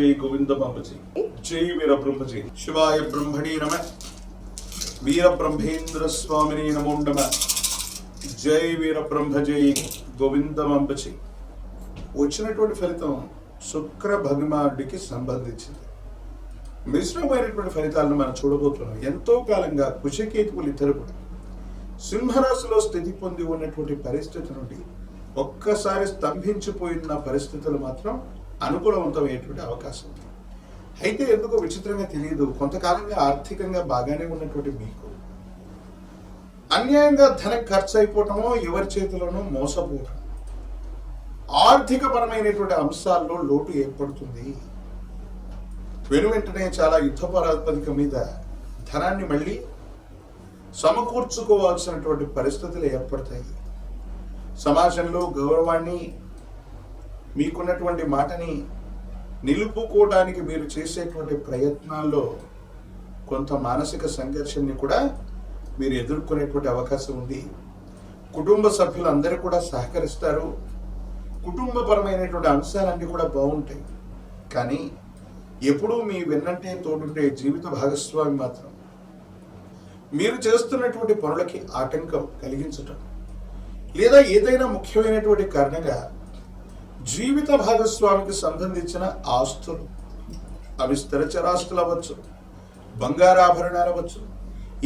जय गोविंद बाबाजी, जय वीर ब्रह्मजी, शिवाय ब्रह्मणे नमः, वीर ब्रह्मेंद्र स्वामिने नमो नमः, जय वीर ब्रह्म जय गोविंद बाबाजी। వచ్చినటువంటి ఫలితం శుక్ర భగవానుడికి సంబంధించింది. మిశ్రమైనటువంటి ఫలితాలను మనం చూడబోతున్నాం. ఎంతో కాలంగా కుశకేతువులు ఇద్దరు కూడా సింహరాశిలో స్థితి పొంది ఉన్నటువంటి పరిస్థితి నుండి ఒక్కసారి స్తంభించిపోయిన పరిస్థితులు మాత్రం అనుకూలవంతమయ్యేటువంటి అవకాశం ఉంది. అయితే ఎందుకో విచిత్రంగా తెలియదు, కొంతకాలంగా ఆర్థికంగా బాగానే ఉన్నటువంటి మీకు అన్యాయంగా ధనం ఖర్చు అయిపోవటమో, ఎవరి చేతిలోనో మోసపోవటం, ఆర్థిక పరమైనటువంటి అంశాల్లో లోటు ఏర్పడుతుంది. వెనువెంటనే చాలా యుద్ధ ప్రాతిపదిక మీద ధనాన్ని మళ్ళీ సమకూర్చుకోవాల్సినటువంటి పరిస్థితులు ఏర్పడతాయి. సమాజంలో గౌరవాన్ని, మీకున్నటువంటి మాటని నిలుపుకోవడానికి మీరు చేసేటువంటి ప్రయత్నాల్లో కొంత మానసిక సంఘర్షణని కూడా మీరు ఎదుర్కొనేటువంటి అవకాశం ఉంది. కుటుంబ సభ్యులందరూ కూడా సహకరిస్తారు. కుటుంబపరమైనటువంటి అంశాలన్నీ కూడా బాగుంటాయి. కానీ ఎప్పుడూ మీ వెన్నంటే తోడుంటే జీవిత భాగస్వామి మాత్రం మీరు చేస్తున్నటువంటి పనులకి ఆటంకం కలిగించటం, లేదా ఏదైనా ముఖ్యమైనటువంటి కారణంగా జీవిత భాగస్వామికి సంబంధించిన ఆస్తులు, అవి స్థిరచరాస్తులు అవ్వచ్చు, బంగారాభరణాలు అవ్వచ్చు,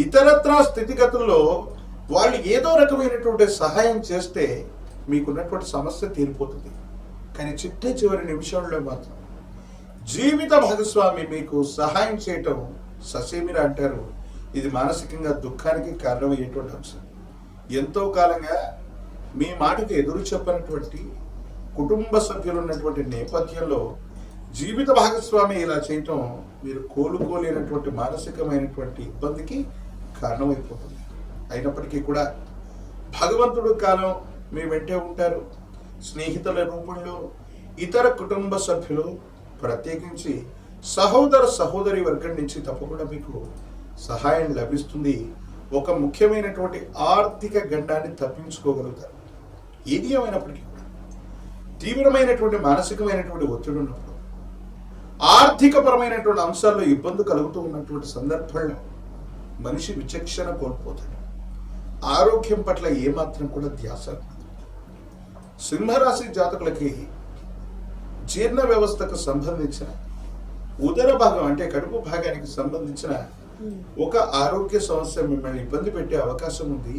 ఇతరత్రా స్థితిగతుల్లో వాళ్ళు ఏదో రకమైనటువంటి సహాయం చేస్తే మీకున్నటువంటి సమస్య తీరిపోతుంది. కానీ చివరి నిమిషంలో మాత్రం జీవిత భాగస్వామి మీకు సహాయం చేయటం ససేమిరా అంటారు. ఇది మానసికంగా దుఃఖానికి కారణమయ్యేటువంటి అంశం. ఎంతో కాలంగా మీ మాటకు ఎదురు చెప్పనటువంటి కుటుంబ సభ్యులు ఉన్నటువంటి నేపథ్యంలో జీవిత భాగస్వామి ఇలా చేయటం మీరు కోలుకోలేనటువంటి మానసికమైనటువంటి ఇబ్బందికి కారణమైపోతుంది. అయినప్పటికీ కూడా భగవంతుడు కాలం మీ వెంటే ఉంటారు. స్నేహితుల రూపంలో, ఇతర కుటుంబ సభ్యులు, ప్రత్యేకించి సహోదర సహోదరి వర్గం నుంచి తప్పకుండా మీకు సహాయం లభిస్తుంది. ఒక ముఖ్యమైనటువంటి ఆర్థిక గండాన్ని తప్పించుకోగలుగుతారు. ఏది ఏమైనప్పటికీ కూడా తీవ్రమైనటువంటి మానసికమైనటువంటి ఒత్తిడి ఉన్నప్పుడు, ఆర్థిక పరమైనటువంటి అంశాల్లో ఇబ్బంది కలుగుతూ ఉన్నటువంటి సందర్భంలో మనిషి విచక్షణ కోల్పోతాడు. ఆరోగ్యం పట్ల ఏమాత్రం కూడా ధ్యాస. సింహరాశి జాతకులకి జీర్ణ వ్యవస్థకు సంబంధించిన ఉదర భాగం అంటే కడుపు భాగానికి సంబంధించిన ఒక ఆరోగ్య సమస్య మిమ్మల్ని ఇబ్బంది పెట్టే అవకాశం ఉంది.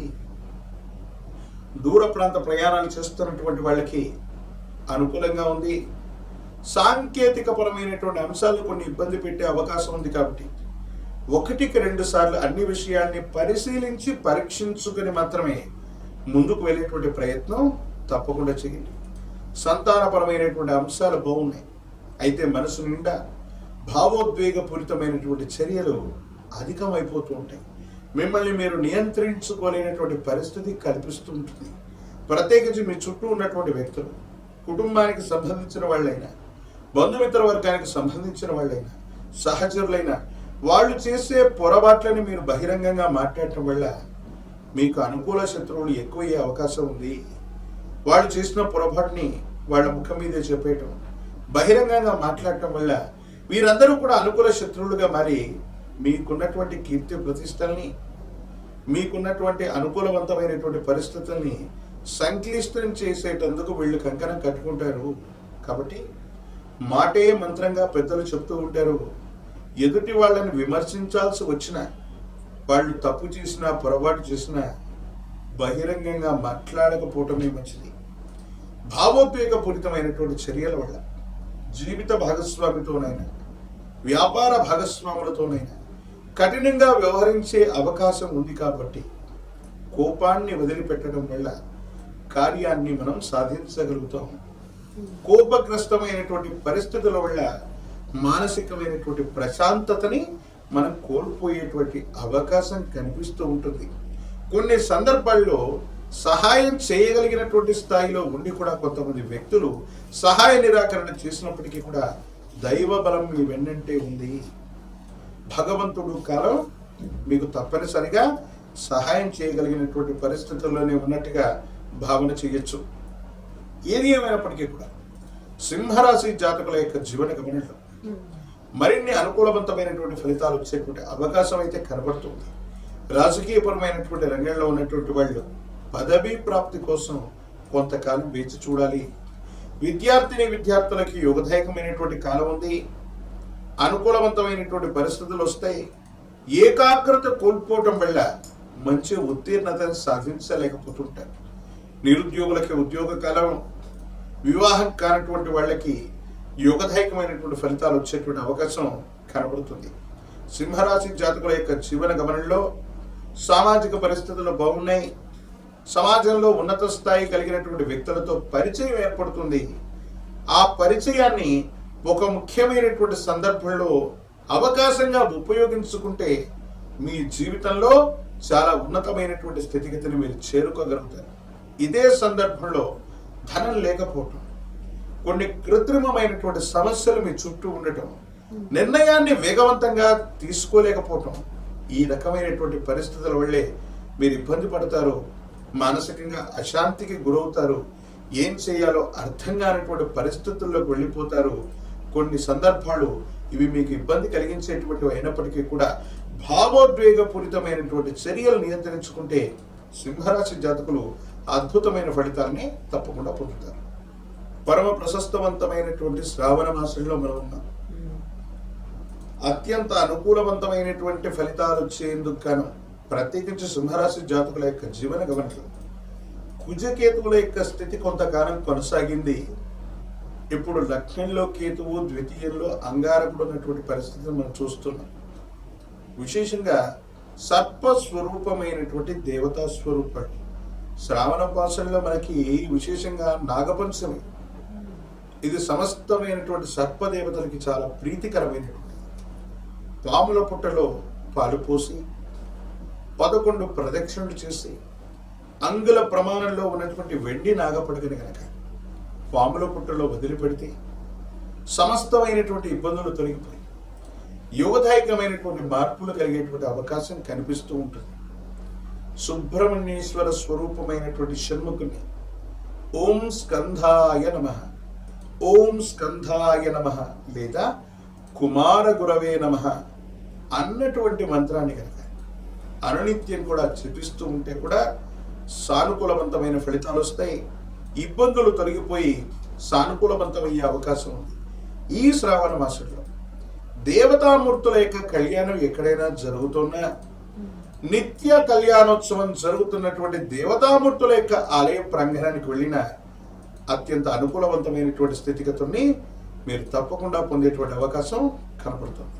దూర ప్రాంత ప్రయాణాలు చేస్తున్నటువంటి వాళ్ళకి అనుకూలంగా ఉంది. సాంకేతిక పరమైనటువంటి అంశాలు కొన్ని ఇబ్బంది పెట్టే అవకాశం ఉంది. కాబట్టి 1-2 సార్లు అన్ని విషయాల్ని పరిశీలించి పరీక్షించుకుని మాత్రమే ముందుకు వెళ్ళేటువంటి ప్రయత్నం తప్పకుండా చేయండి. సంతానపరమైనటువంటి అంశాలు బాగున్నాయి. అయితే మనసు నిండా భావోద్వేగపూరితమైనటువంటి చర్యలు అధికమైపోతూ ఉంటాయి. మిమ్మల్ని మీరు నియంత్రించుకోలేనటువంటి పరిస్థితి కల్పిస్తూ ఉంటుంది. ప్రత్యేకించి మీ చుట్టూ ఉన్నటువంటి వ్యక్తులు, కుటుంబానికి సంబంధించిన వాళ్ళైనా, బంధుమిత్ర వర్గానికి సంబంధించిన వాళ్ళైనా, సహచరులైనా, వాళ్ళు చేసే పొరపాట్లని మీరు బహిరంగంగా మాట్లాడటం వల్ల మీకు అనుకూల శత్రువులు ఎక్కువయ్యే అవకాశం ఉంది. వాళ్ళు చేసిన పొరపాటుని వాళ్ళ ముఖం మీదే చెప్పేయటం, బహిరంగంగా మాట్లాడటం వల్ల వీరందరూ కూడా అనుకూల శత్రువులుగా మారి మీకున్నటువంటి కీర్తి ప్రతిష్టల్ని, మీకున్నటువంటి అనుకూలవంతమైనటువంటి పరిస్థితుల్ని సంక్లిష్టం చేసేటందుకు వీళ్ళు కంకణం కట్టుకుంటారు. కాబట్టి మాటే మంత్రంగా పెద్దలు చెప్తూ ఉంటారు. ఎదుటి వాళ్ళని విమర్శించాల్సి వచ్చినా, వాళ్ళు తప్పు చేసినా, పొరపాటు చేసినా బహిరంగంగా మాట్లాడకపోవటమే మంచిది. భావోద్వేగపూరితమైనటువంటి చర్యల వల్ల జీవిత భాగస్వామితోనైనా, వ్యాపార భాగస్వాములతోనైనా కఠినంగా వ్యవహరించే అవకాశం ఉంది. కాబట్టి కోపాన్ని వదిలిపెట్టడం వల్ల కార్యాన్ని మనం సాధించగలుగుతాం. కోపగ్రస్తమైనటువంటి పరిస్థితుల వల్ల మానసికమైనటువంటి ప్రశాంతతని మనం కోల్పోయేటువంటి అవకాశం కనిపిస్తూ ఉంటుంది. కొన్ని సందర్భాల్లో సహాయం చేయగలిగినటువంటి స్థాయిలో ఉండి కూడా కొంతమంది వ్యక్తులు సహాయ నిరాకరణ చేసినప్పటికీ కూడా దైవ బలం మీ వెన్నంటే ఉంది. భగవంతుడు కాలం మీకు తప్పనిసరిగా సహాయం చేయగలిగినటువంటి పరిస్థితుల్లోనే ఉన్నట్టుగా భావన చేయొచ్చు. ఏది ఏమైనప్పటికీ కూడా సింహరాశి జాతకుల యొక్క జీవన గమనంలో మరిన్ని అనుకూలవంతమైనటువంటి ఫలితాలు వచ్చేటువంటి అవకాశం అయితే కనబడుతుంది. రాజకీయపరమైనటువంటి రంగంలో ఉన్నటువంటి వాళ్ళు పదవీ ప్రాప్తి కోసం కొంతకాలం వేచి చూడాలి. విద్యార్థులకి యోగదాయకమైనటువంటి కాలం ఉంది. అనుకూలవంతమైనటువంటి పరిస్థితులు వస్తాయి. ఏకాగ్రత కోల్పోవటం వల్ల మంచి ఉత్తీర్ణతను సాధించలేకపోతుంటారు. నిరుద్యోగులకి ఉద్యోగ కాలం, వివాహం కానటువంటి వాళ్ళకి యోగదాయకమైనటువంటి ఫలితాలు వచ్చేటువంటి అవకాశం కనబడుతుంది. సింహరాశి జాతకుల యొక్క జీవన గమనంలో సామాజిక పరిస్థితులు బాగున్నాయి. సమాజంలో ఉన్నత స్థాయి కలిగినటువంటి వ్యక్తులతో పరిచయం ఏర్పడుతుంది. ఆ పరిచయాన్ని ఒక ముఖ్యమైనటువంటి సందర్భంలో అవకాశంగా ఉపయోగించుకుంటే మీ జీవితంలో చాలా ఉన్నతమైనటువంటి స్థితిగతిని మీరు చేరుకోగలుగుతారు. ఇదే సందర్భంలో ధనం లేకపోవటం, కొన్ని కృత్రిమమైనటువంటి సమస్యలు మీ చుట్టూ ఉండటం, నిర్ణయాన్ని వేగవంతంగా తీసుకోలేకపోవటం, ఈ రకమైనటువంటి పరిస్థితుల వల్లే మీరు ఇబ్బంది పడతారు. మానసికంగా అశాంతికి గురవుతారు. ఏం చేయాలో అర్థం కానటువంటి పరిస్థితుల్లోకి వెళ్ళిపోతారు. కొన్ని సందర్భాలు ఇవి మీకు ఇబ్బంది కలిగించేటువంటివి అయినప్పటికీ కూడా భావోద్వేగపూరితమైనటువంటి చర్యలు నియంత్రించుకుంటే సింహరాశి జాతకులు అద్భుతమైన ఫలితాలని తప్పకుండా పొందుతారు. పరమ ప్రశస్తవంతమైనటువంటి శ్రావణ మాసంలో మనం ఉన్నాం. అత్యంత అనుకూలవంతమైనటువంటి ఫలితాలు వచ్చేందుకు గాను ప్రత్యేకించి సింహరాశి జాతకుల యొక్క జీవన గమనంలో కుజకేతువుల యొక్క స్థితి కొంతకాలం కొనసాగింది. ఇప్పుడు లగ్నంలో కేతువు, ద్వితీయంలో అంగారకుడు ఉన్నటువంటి పరిస్థితిని మనం చూస్తున్నాం. విశేషంగా సర్పస్వరూపమైనటువంటి దేవతా స్వరూపాలు శ్రావణ మాసంలో మనకి విశేషంగా నాగపంచమి, ఇది సమస్తమైనటువంటి సర్పదేవతలకి చాలా ప్రీతికరమైనటువంటి. పాముల పుట్టలో పాలు పోసి 11 ప్రదక్షిణలు చేసి అంగుళ ప్రమాణంలో ఉన్నటువంటి వెండి నాగపడకని కనుక పాముల పుట్టలో వదిలిపెడితే సమస్తమైనటువంటి ఇబ్బందులు తొలగిపోయి యోగదాయకమైనటువంటి మార్పులు కలిగేటువంటి అవకాశం కనిపిస్తూ ఉంటుంది. సుబ్రహ్మణ్యేశ్వర స్వరూపమైనటువంటి షణ్ముఖుని ఓం స్కంధాయ నమః, ఓం స్కంధాయ నమః లేదా కుమార గురవే నమః అన్నటువంటి మంత్రాన్ని కనుక అనునిత్యం కూడా జపిస్తూ ఉంటే కూడా సానుకూలవంతమైన ఫలితాలు వస్తాయి. ఇబ్బందులు తొలగిపోయి సానుకూలవంతమయ్యే అవకాశం ఉంది. ఈ శ్రావణ మాసంలో దేవతామూర్తుల యొక్క కళ్యాణం ఎక్కడైనా జరుగుతున్నా, నిత్య కళ్యాణోత్సవం జరుగుతున్నటువంటి దేవతామూర్తుల యొక్క ఆలయ ప్రాంగణానికి వెళ్ళిన అత్యంత అనుకూలవంతమైనటువంటి స్థితిగతుల్ని మీరు తప్పకుండా పొందేటువంటి అవకాశం కనపడుతుంది.